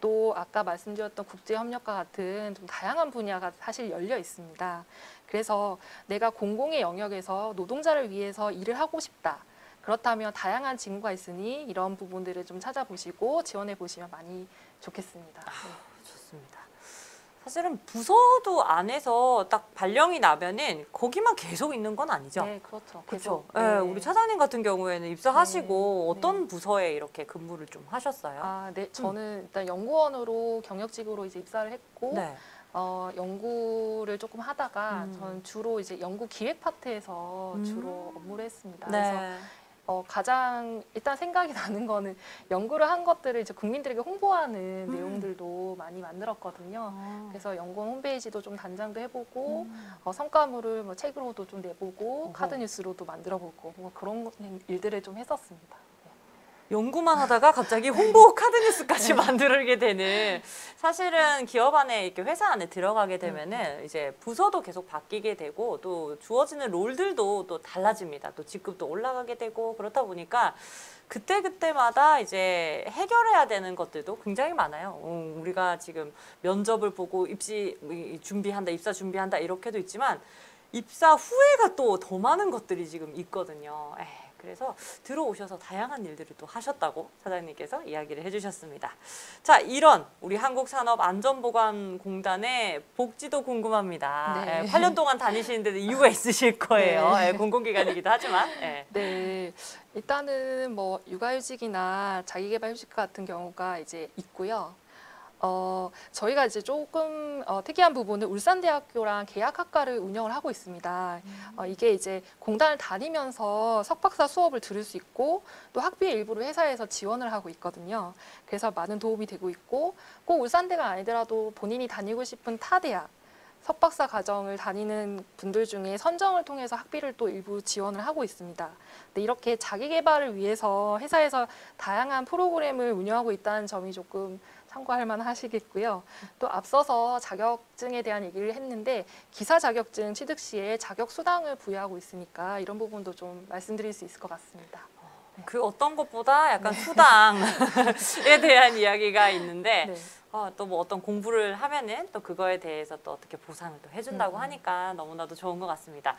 또 아까 말씀드렸던 국제협력과 같은 좀 다양한 분야가 사실 열려 있습니다. 그래서 내가 공공의 영역에서 노동자를 위해서 일을 하고 싶다. 그렇다면 다양한 직무가 있으니 이런 부분들을 좀 찾아보시고 지원해 보시면 많이 좋겠습니다. 좋습니다. 사실은 부서도 안에서 딱 발령이 나면은 거기만 계속 있는 건 아니죠. 네, 그렇죠. 그렇죠. 계속. 네, 우리 차장님 같은 경우에는 입사하시고 네, 어떤 부서에 이렇게 근무를 좀 하셨어요? 아, 네, 저는 일단 연구원으로 경력직으로 이제 입사를 했고, 네. 연구를 조금 하다가 저는 주로 이제 연구 기획 파트에서 주로 업무를 했습니다. 그래서 네. 가장 일단 생각이 나는 거는 연구를 한 것들을 이제 국민들에게 홍보하는 내용들도 많이 만들었거든요. 그래서 연구원 홈페이지도 좀 단장도 해보고 성과물을 뭐 책으로도 좀 내보고 어허. 카드 뉴스로도 만들어보고 뭐 그런 일들을 좀 했었습니다. 연구만 하다가 갑자기 홍보 카드 뉴스까지 만들게 되는, 사실은 기업 안에 이렇게 회사 안에 들어가게 되면은 이제 부서도 계속 바뀌게 되고 또 주어지는 롤들도 또 달라집니다. 또 직급도 올라가게 되고 그렇다 보니까 그때마다 이제 해결해야 되는 것들도 굉장히 많아요. 우리가 지금 면접을 보고 입사 준비한다 이렇게도 있지만 입사 후에가 또 더 많은 것들이 지금 있거든요. 그래서 들어오셔서 다양한 일들을 또 하셨다고 사장님께서 이야기를 해주셨습니다. 자, 이런 우리 한국산업안전보건공단의 복지도 궁금합니다. 네. 8년 동안 다니시는데도 이유가 있으실 거예요. 네. 공공기관이기도 하지만. 네, 일단은 뭐 육아휴직이나 자기개발휴직 같은 경우가 이제 있고요. 저희가 이제 조금 특이한 부분은 울산대학교랑 계약학과를 운영을 하고 있습니다. 이게 이제 공단을 다니면서 석박사 수업을 들을 수 있고 또 학비의 일부를 회사에서 지원을 하고 있거든요. 그래서 많은 도움이 되고 있고 꼭 울산대가 아니더라도 본인이 다니고 싶은 타 대학 석박사 과정을 다니는 분들 중에 선정을 통해서 학비를 또 일부 지원을 하고 있습니다. 근데 이렇게 자기 개발을 위해서 회사에서 다양한 프로그램을 운영하고 있다는 점이 조금 참고할 만하시겠고요. 또 앞서서 자격증에 대한 얘기를 했는데 기사 자격증 취득 시에 자격 수당을 부여하고 있으니까 이런 부분도 좀 말씀드릴 수 있을 것 같습니다. 그 어떤 것보다 약간 수당에 대한 이야기가 있는데 네. 또 뭐 어떤 공부를 하면은 또 그거에 대해서 또 어떻게 보상을 또 해준다고 하니까 너무나도 좋은 것 같습니다.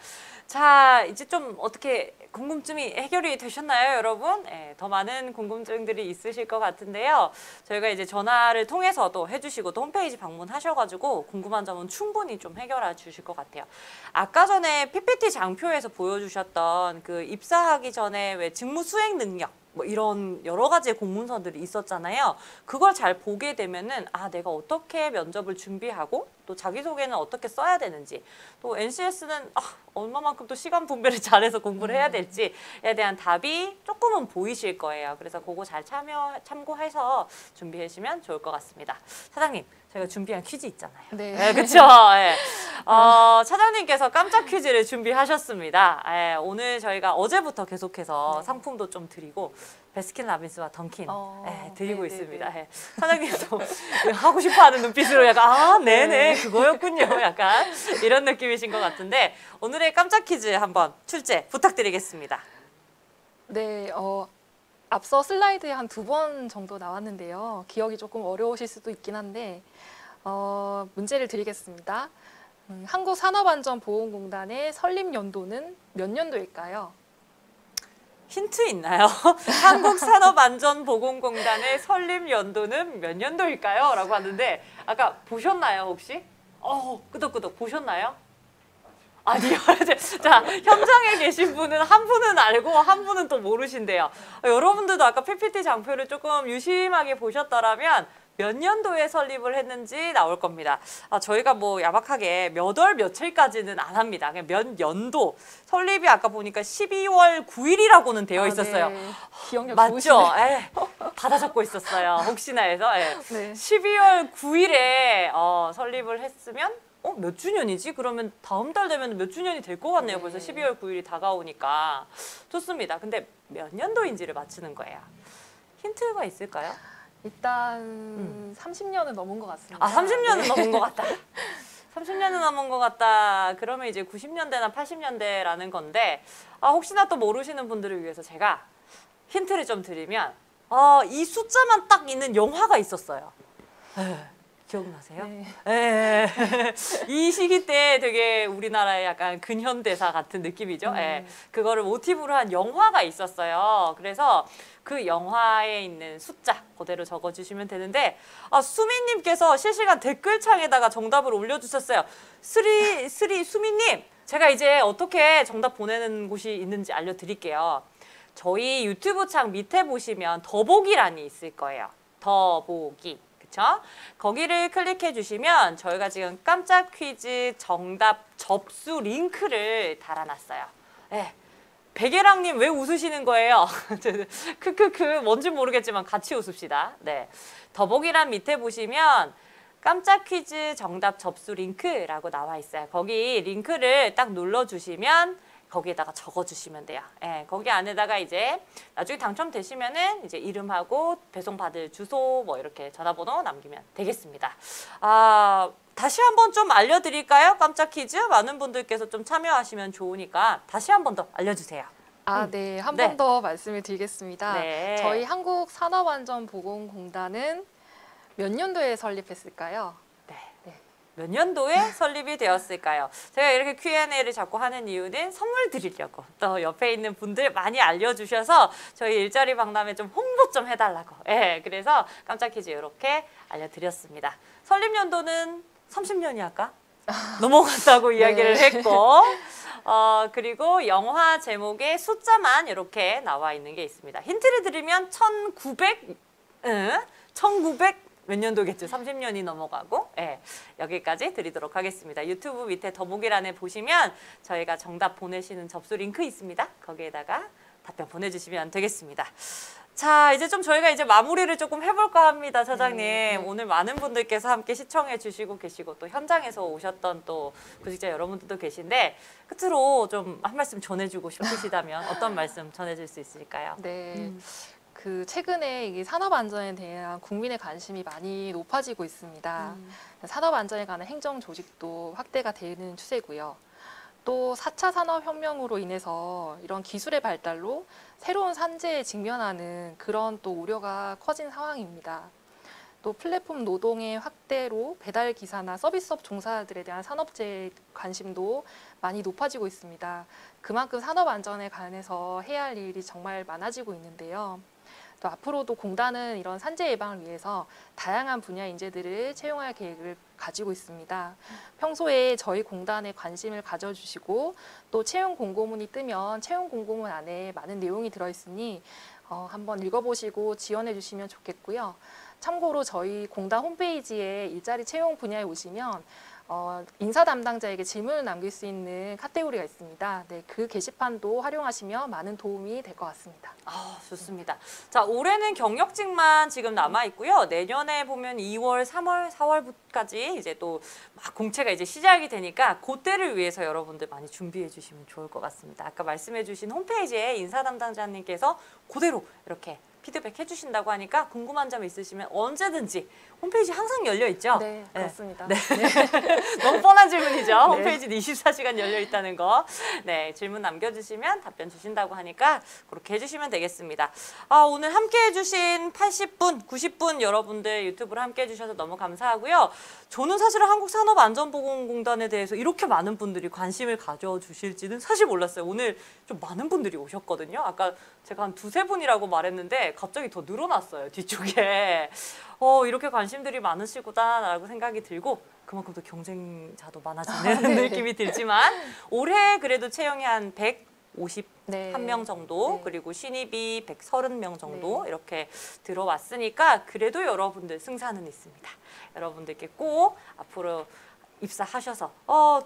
자, 이제 좀 어떻게 궁금증이 해결이 되셨나요, 여러분? 더 많은 궁금증들이 있으실 것 같은데요. 저희가 이제 전화를 통해서도 해주시고 또 홈페이지 방문하셔가지고 궁금한 점은 충분히 좀 해결해 주실 것 같아요. 아까 전에 PPT 장표에서 보여주셨던 그 입사하기 전에 왜 직무 수행 능력 뭐 이런 여러 가지의 공문서들이 있었잖아요. 그걸 잘 보게 되면은 내가 어떻게 면접을 준비하고 또 자기소개는 어떻게 써야 되는지, 또 NCS는 얼마만큼 또 시간 분배를 잘해서 공부를 해야 될지에 대한 답이 조금은 보이실 거예요. 그래서 그거 잘 참고해서 준비하시면 좋을 것 같습니다. 사장님, 저희가 준비한 퀴즈 있잖아요. 네. 그렇죠. 차장님께서 깜짝 퀴즈를 준비하셨습니다. 오늘 저희가 어제부터 계속해서 상품도 좀 드리고 베스킨라빈스와 던킨 드리고 있습니다. 사장님도 하고 싶어하는 눈빛으로 약간 네네 그거였군요. 약간 이런 느낌이신 것 같은데 오늘의 깜짝 퀴즈 한번 출제 부탁드리겠습니다. 네, 앞서 슬라이드에 한 2번 정도 나왔는데요. 기억이 조금 어려우실 수도 있긴 한데 문제를 드리겠습니다. 한국산업안전보건공단의 설립 연도는 몇 년도일까요? 힌트 있나요? 한국산업안전보건공단의 설립 연도는 몇 년도일까요? 라고 하는데 아까 보셨나요 혹시? 끄덕끄덕 보셨나요? 아니요. 자, 현장에 계신 분은 한 분은 알고 한 분은 또 모르신대요. 여러분들도 아까 PPT 장표를 조금 유심하게 보셨더라면 몇 년도에 설립을 했는지 나올 겁니다. 저희가 뭐 야박하게 몇 월 며칠까지는 안 합니다. 그냥 몇 연도. 설립이 아까 보니까 12월 9일이라고는 되어 있었어요. 네. 기억력 맞죠? 좋으시네. 받아 적고 있었어요. 혹시나 해서. 네. 12월 9일에 설립을 했으면 몇 주년이지? 그러면 다음 달 되면 몇 주년이 될 것 같네요. 네. 벌써 12월 9일이 다가오니까. 좋습니다. 근데 몇 년도인지를 맞추는 거예요. 힌트가 있을까요? 일단 30년은 넘은 것 같습니다. 30년은 넘은 것 같다. 30년은 넘은 것 같다. 그러면 이제 90년대나 80년대라는 건데 혹시나 또 모르시는 분들을 위해서 제가 힌트를 좀 드리면 이 숫자만 딱 있는 영화가 있었어요. 기억나세요? 네. 예. 이 시기 때 되게 우리나라의 약간 근현대사 같은 느낌이죠. 예. 그거를 모티브로 한 영화가 있었어요. 그래서 그 영화에 있는 숫자 그대로 적어주시면 되는데 수미님께서 실시간 댓글창에다가 정답을 올려주셨어요. 수미님, 제가 이제 어떻게 정답 보내는 곳이 있는지 알려드릴게요. 저희 유튜브 창 밑에 보시면 더보기란이 있을 거예요. 더보기. 그쵸? 거기를 클릭해 주시면 저희가 지금 깜짝 퀴즈 정답 접수 링크를 달아놨어요. 네. 백예랑님 왜 웃으시는 거예요? 크크크 뭔지 모르겠지만 같이 웃읍시다. 네. 더보기란 밑에 보시면 깜짝 퀴즈 정답 접수 링크라고 나와 있어요. 거기 링크를 딱 눌러주시면 거기에다가 적어주시면 돼요. 예, 거기 안에다가 이제 나중에 당첨되시면은 이제 이름하고 배송받을 주소 뭐 이렇게 전화번호 남기면 되겠습니다. 다시 한번 좀 알려드릴까요? 깜짝 퀴즈 많은 분들께서 좀 참여하시면 좋으니까 다시 한번 더 알려주세요. 네. 한 네. 번 더 말씀을 드리겠습니다. 네. 저희 한국산업안전보건공단은 몇 년도에 설립했을까요? 몇 년도에 설립이 되었을까요? 제가 이렇게 Q&A를 자꾸 하는 이유는 선물 드리려고 또 옆에 있는 분들 많이 알려주셔서 저희 일자리 박람회 좀 홍보 좀 해달라고 그래서 깜짝 퀴즈 이렇게 알려드렸습니다. 설립 연도는 30년이 아까 넘어갔다고 이야기를 했고 그리고 영화 제목에 숫자만 이렇게 나와 있는 게 있습니다. 힌트를 드리면 1900 몇 년도겠죠? 30년이 넘어가고 여기까지 드리도록 하겠습니다. 유튜브 밑에 더보기란에 보시면 저희가 정답 보내시는 접수 링크 있습니다. 거기에다가 답변 보내주시면 되겠습니다. 자, 이제 좀 저희가 이제 마무리를 조금 해볼까 합니다, 차장님. 오늘 많은 분들께서 함께 시청해 주시고 계시고 또 현장에서 오셨던 또 구직자 여러분들도 계신데 끝으로 좀 한 말씀 전해주고 싶으시다면 어떤 말씀 전해줄 수 있을까요? 네. 최근에 이 산업 안전에 대한 국민의 관심이 많이 높아지고 있습니다. 산업 안전에 관한 행정 조직도 확대가 되는 추세고요. 또 4차 산업혁명으로 인해서 이런 기술의 발달로 새로운 산재에 직면하는 그런 또 우려가 커진 상황입니다. 또 플랫폼 노동의 확대로 배달 기사나 서비스업 종사자들에 대한 산업재해 관심도 많이 높아지고 있습니다. 그만큼 산업 안전에 관해서 해야 할 일이 정말 많아지고 있는데요. 또 앞으로도 공단은 이런 산재 예방을 위해서 다양한 분야 인재들을 채용할 계획을 가지고 있습니다. 평소에 저희 공단에 관심을 가져주시고 또 채용 공고문이 뜨면 채용 공고문 안에 많은 내용이 들어있으니 한번 읽어보시고 지원해 주시면 좋겠고요. 참고로 저희 공단 홈페이지에 일자리 채용 분야에 오시면 인사 담당자에게 질문을 남길 수 있는 카테고리가 있습니다. 네, 그 게시판도 활용하시면 많은 도움이 될 것 같습니다. 좋습니다. 자, 올해는 경력직만 지금 남아 있고요. 내년에 보면 2월, 3월, 4월까지 이제 또 막 공채가 이제 시작이 되니까 그때를 위해서 여러분들 많이 준비해 주시면 좋을 것 같습니다. 아까 말씀해 주신 홈페이지에 인사 담당자님께서 그대로 이렇게 피드백 해주신다고 하니까 궁금한 점 있으시면 언제든지 홈페이지 항상 열려 있죠? 네, 그렇습니다. 네. 너무 뻔한 질문이죠. 홈페이지는 24시간 열려 있다는 거. 네, 질문 남겨주시면 답변 주신다고 하니까 그렇게 해주시면 되겠습니다. 오늘 함께 해주신 80분, 90분 여러분들 유튜브를 함께 해주셔서 너무 감사하고요. 저는 사실은 한국산업안전보건공단에 대해서 이렇게 많은 분들이 관심을 가져주실지는 사실 몰랐어요. 오늘 좀 많은 분들이 오셨거든요. 아까 제가 한 두세 분이라고 말했는데 갑자기 더 늘어났어요, 뒤쪽에. 이렇게 관심들이 많으시구나라고 생각이 들고 그만큼 더 경쟁자도 많아지는 느낌이 들지만 올해 그래도 채용이 한 151명 정도 그리고 신입이 130명 정도 이렇게 들어왔으니까 그래도 여러분들 승산은 있습니다. 여러분들께 꼭 앞으로 입사하셔서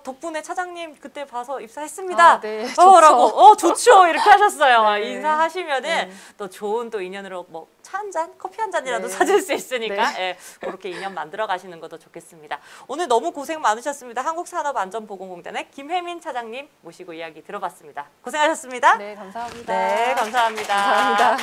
덕분에 차장님 그때 봐서 입사했습니다. 네, 좋죠. 라고 좋죠 이렇게 하셨어요. 네. 인사하시면은 또 좋은 또 인연으로 뭐 차 한 잔, 커피 한 잔이라도 사줄 수 있으니까 그렇게 인연 만들어 가시는 것도 좋겠습니다. 오늘 너무 고생 많으셨습니다. 한국산업안전보건공단의 김혜민 차장님 모시고 이야기 들어봤습니다. 고생하셨습니다. 네, 감사합니다. 네, 감사합니다. 감사합니다.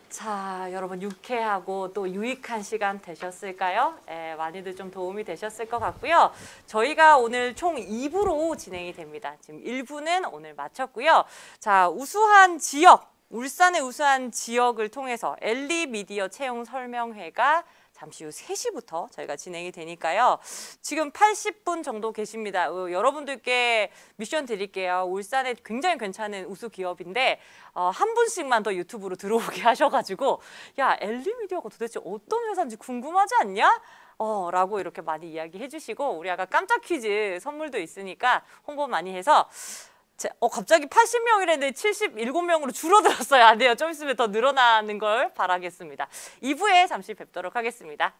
자, 여러분 유쾌하고 또 유익한 시간 되셨을까요? 많이들 좀 도움이 되셨을 것 같고요. 저희가 오늘 총 2부로 진행이 됩니다. 지금 1부는 오늘 마쳤고요. 자, 우수한 지역, 울산의 우수한 지역을 통해서 엘리 미디어 채용 설명회가 잠시 후 3시부터 저희가 진행이 되니까요. 지금 80분 정도 계십니다. 여러분들께 미션 드릴게요. 울산에 굉장히 괜찮은 우수 기업인데 한 분씩만 더 유튜브로 들어오게 하셔가지고 야, 엘리미디어가 도대체 어떤 회사인지 궁금하지 않냐? 라고 이렇게 많이 이야기해 주시고 우리 아까 깜짝 퀴즈 선물도 있으니까 홍보 많이 해서 갑자기 80명이랬는데 77명으로 줄어들었어요. 안 돼요. 좀 있으면 더 늘어나는 걸 바라겠습니다. 2부에 잠시 뵙도록 하겠습니다.